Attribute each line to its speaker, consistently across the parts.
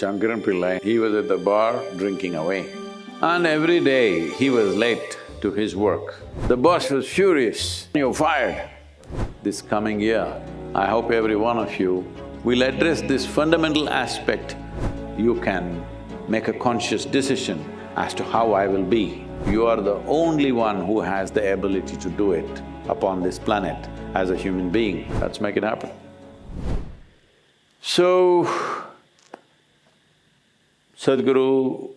Speaker 1: Shankaran pillai, he was at the bar drinking away. And every day he was late to his work. The boss was furious, "You're fired." This coming year, I hope every one of you will address this fundamental aspect. You can make a conscious decision as to how I will be. You are the only one who has the ability to do it upon this planet as a human being. Let's make it happen. So, Sadhguru,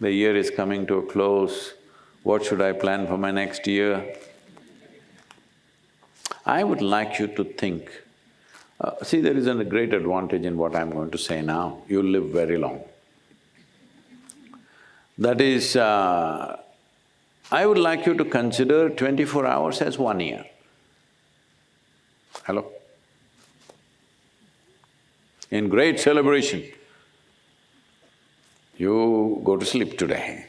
Speaker 1: the year is coming to a close. What should I plan for my next year? I would like you to think, see, there is a great advantage in what I'm going to say now. You live very long. That is, I would like you to consider 24 hours as 1 year. Hello? In great celebration, you go to sleep today,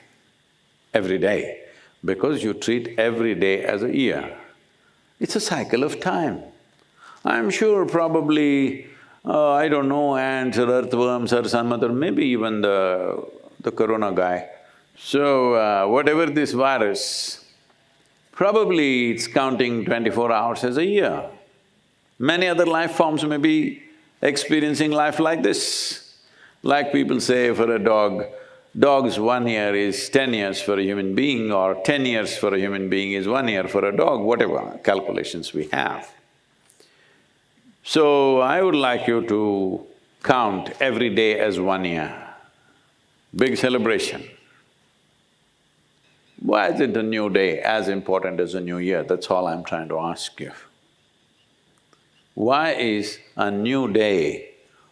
Speaker 1: every day, because you treat every day as a year. It's a cycle of time. I'm sure probably, I don't know, ants or earthworms or some other, maybe even the corona guy. So, whatever this virus, probably it's counting 24 hours as a year. Many other life forms may be experiencing life like this. Like people say for a dog, dog's 1 year is 10 years for a human being, or 10 years for a human being is 1 year for a dog, whatever calculations we have. So, I would like you to count every day as 1 year. Big celebration. Why isn't a new day as important as a new year? That's all I'm trying to ask you. Why is a new day,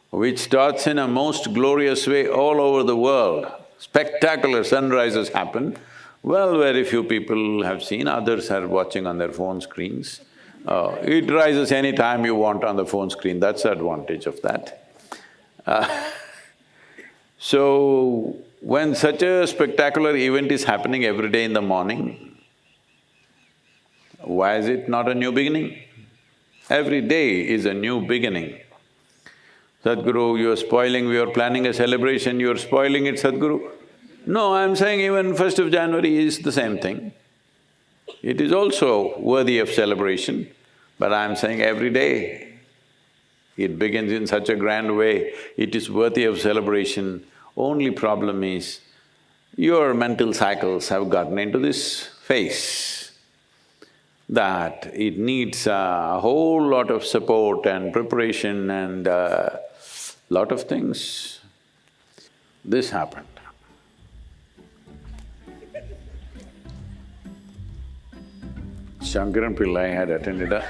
Speaker 1: which starts in a most glorious way all over the world, spectacular sunrises happen, well, very few people have seen, others are watching on their phone screens. It rises any time you want on the phone screen, that's the advantage of that. So, when such a spectacular event is happening every day in the morning, why is it not a new beginning? Every day is a new beginning. Sadhguru, you're planning a celebration, you're spoiling it, Sadhguru. No, I'm saying even 1st of January is the same thing. It is also worthy of celebration, but I'm saying every day. It begins in such a grand way, it is worthy of celebration. Only problem is, your mental cycles have gotten into this phase that it needs a whole lot of support and preparation and lot of things. This happened. Shankaran pillai had attended a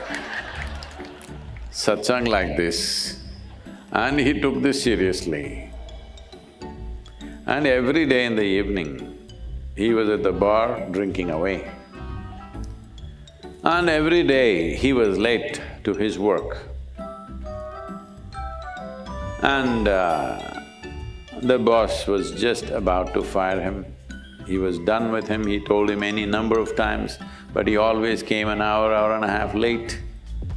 Speaker 1: satsang like this and he took this seriously. And every day in the evening, he was at the bar drinking away. And every day he was late to his work. And the boss was just about to fire him. He was done with him, he told him any number of times, but he always came an hour, hour and a half late.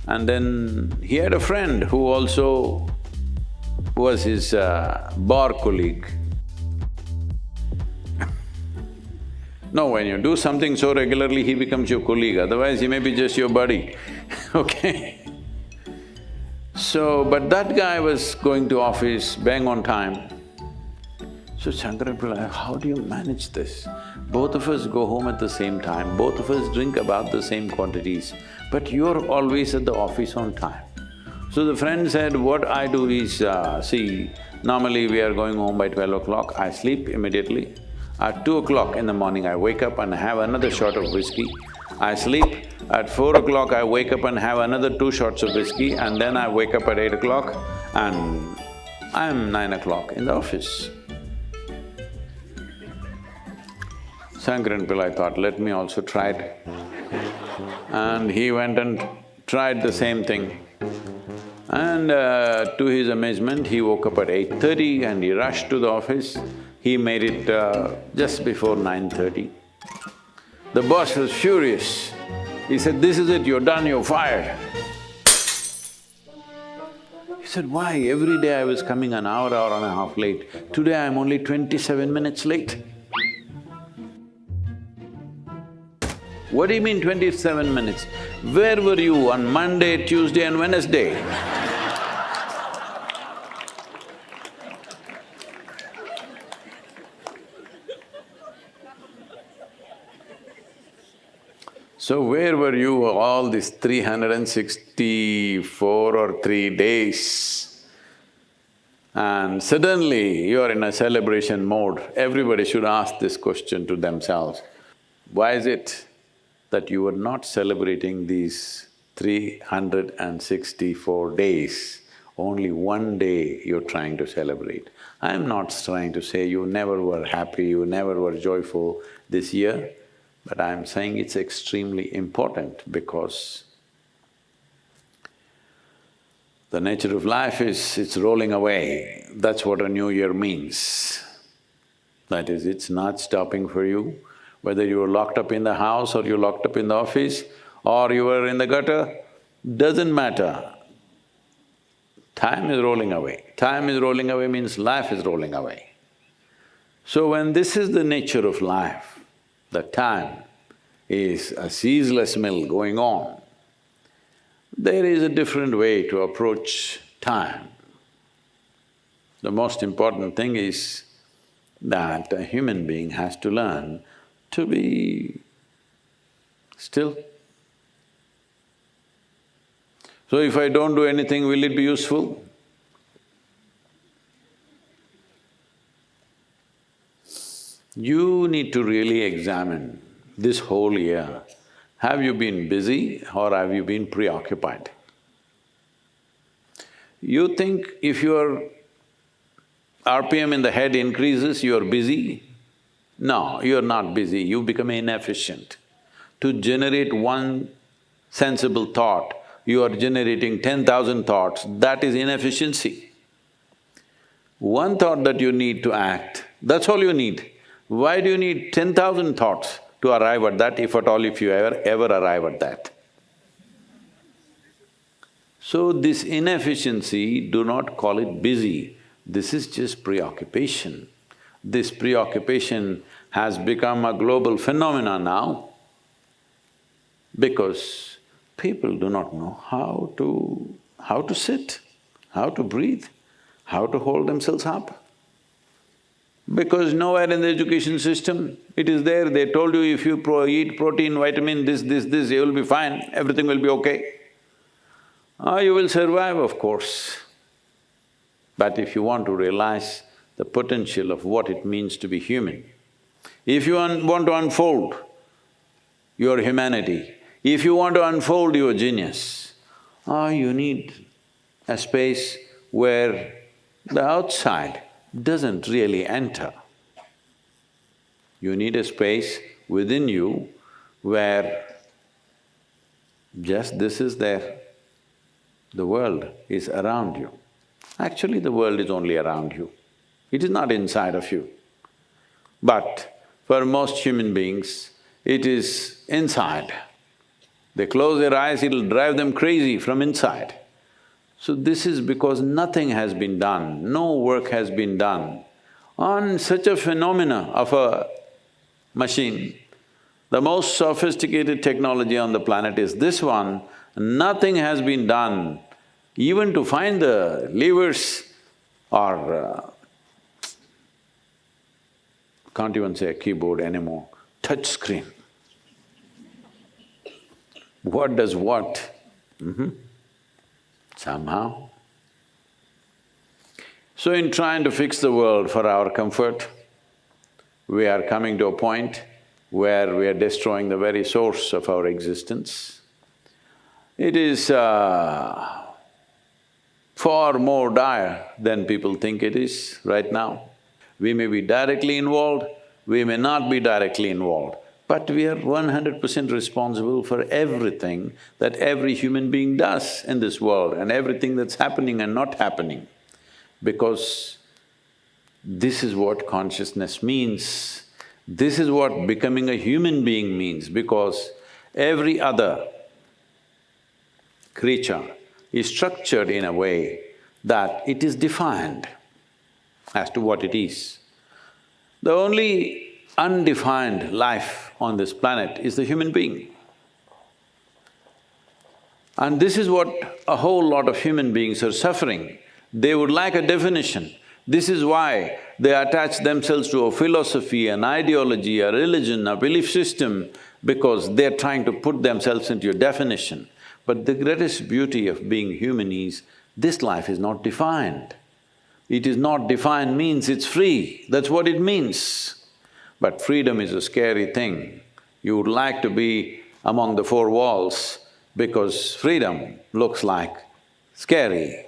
Speaker 1: And then he had a friend who also was his bar colleague. No, when you do something so regularly, he becomes your colleague, otherwise he may be just your buddy, okay? So, but that guy was going to office bang on time. So Shankaran pillai, how do you manage this? Both of us go home at the same time, both of us drink about the same quantities, but you're always at the office on time. So the friend said, what I do is, see, normally we are going home by 12 o'clock, I sleep immediately. At 2 o'clock in the morning, I wake up and have another shot of whiskey. I sleep. At 4 o'clock, I wake up and have another 2 shots of whiskey, and then I wake up at 8 o'clock and I'm 9 o'clock in the office. Shankaran pillai thought, let me also try it. And he went and tried the same thing. And to his amazement, he woke up at 8:30 and he rushed to the office. He made it just before 9:30. The boss was furious. He said, "This is it, you're done, you're fired." He said, why? Every day I was coming an hour and a half late. Today I'm only 27 minutes late. What do you mean 27 minutes? Where were you on Monday, Tuesday and Wednesday? So where were you all these 364 or 3 days? And suddenly you're in a celebration mode. Everybody should ask this question to themselves. Why is it that you are not celebrating these 364 days? Only one day you're trying to celebrate. I'm not trying to say you never were happy, you never were joyful this year, but I'm saying it's extremely important because the nature of life is, it's rolling away. That's what a new year means. That is, it's not stopping for you. Whether you were locked up in the house or you're locked up in the office or you were in the gutter, doesn't matter. Time is rolling away. Time is rolling away means life is rolling away. So when this is the nature of life, the time is a ceaseless mill going on, there is a different way to approach time. The most important thing is that a human being has to learn to be still. So if I don't do anything, will it be useful? You need to really examine this whole year. Have you been busy or have you been preoccupied? You think if your RPM in the head increases, you're busy? No, you're not busy, you become inefficient. To generate one sensible thought, you are generating 10,000 thoughts, that is inefficiency. One thought that you need to act, that's all you need. Why do you need 10,000 thoughts to arrive at that, if at all, if you ever arrive at that? So this inefficiency, do not call it busy, this is just preoccupation. This preoccupation has become a global phenomenon now because people do not know how to sit, how to breathe, how to hold themselves up. Because nowhere in the education system it is there, they told you if you eat protein, vitamin, this, you will be fine, everything will be okay. You will survive, of course. But if you want to realize the potential of what it means to be human, if you want to unfold your humanity, if you want to unfold your genius, you need a space where the outside doesn't really enter. You need a space within you where just this is there. The world is around you. Actually, the world is only around you. It is not inside of you. But for most human beings, it is inside. They close their eyes, it'll drive them crazy from inside. So this is because nothing has been done, no work has been done on such a phenomena of a machine. The most sophisticated technology on the planet is this one, nothing has been done even to find the levers or can't even say a keyboard anymore, touch screen. What does what? Somehow. So in trying to fix the world for our comfort, we are coming to a point where we are destroying the very source of our existence. It is far more dire than people think it is right now. We may be directly involved, we may not be directly involved, but we are 100% responsible for everything that every human being does in this world and everything that's happening and not happening. Because this is what consciousness means, this is what becoming a human being means, because every other creature is structured in a way that it is defined as to what it is. The only undefined life on this planet is the human being. And this is what a whole lot of human beings are suffering. They would like a definition. This is why they attach themselves to a philosophy, an ideology, a religion, a belief system, because they're trying to put themselves into a definition. But the greatest beauty of being human is, this life is not defined. It is not defined means it's free, that's what it means. But freedom is a scary thing. You would like to be among the four walls because freedom looks like scary.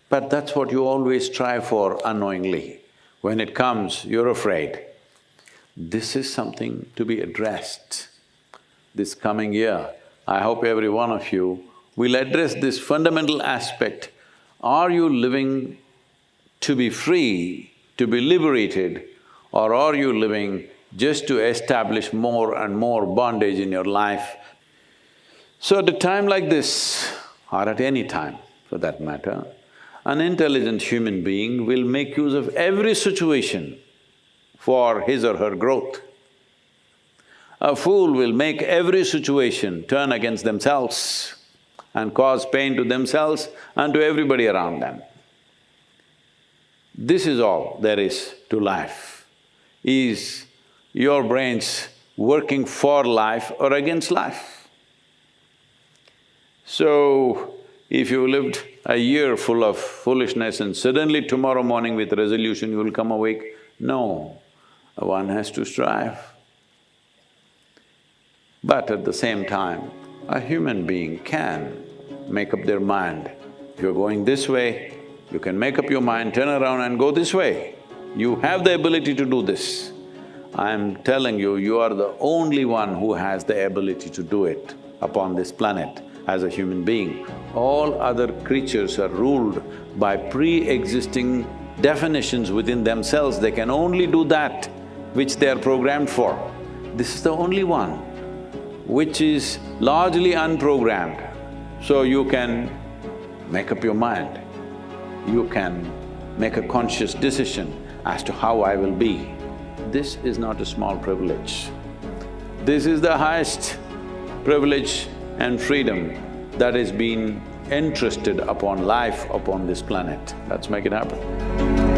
Speaker 1: But that's what you always strive for unknowingly. When it comes, you're afraid. This is something to be addressed. This coming year, I hope every one of you will address this fundamental aspect. Are you living to be free, to be liberated, or are you living just to establish more and more bondage in your life? So at a time like this, or at any time for that matter, an intelligent human being will make use of every situation for his or her growth. A fool will make every situation turn against themselves and cause pain to themselves and to everybody around them. This is all there is to life. Is your brains working for life or against life? So, if you lived a year full of foolishness and suddenly tomorrow morning with resolution you will come awake, no, one has to strive. But at the same time, a human being can make up their mind. If you're going this way, you can make up your mind, turn around and go this way. You have the ability to do this. I'm telling you, you are the only one who has the ability to do it upon this planet as a human being. All other creatures are ruled by pre-existing definitions within themselves. They can only do that which they are programmed for. This is the only one which is largely unprogrammed. So you can make up your mind. You can make a conscious decision as to how I will be. This is not a small privilege. This is the highest privilege and freedom that has been entrusted upon life upon this planet. Let's make it happen.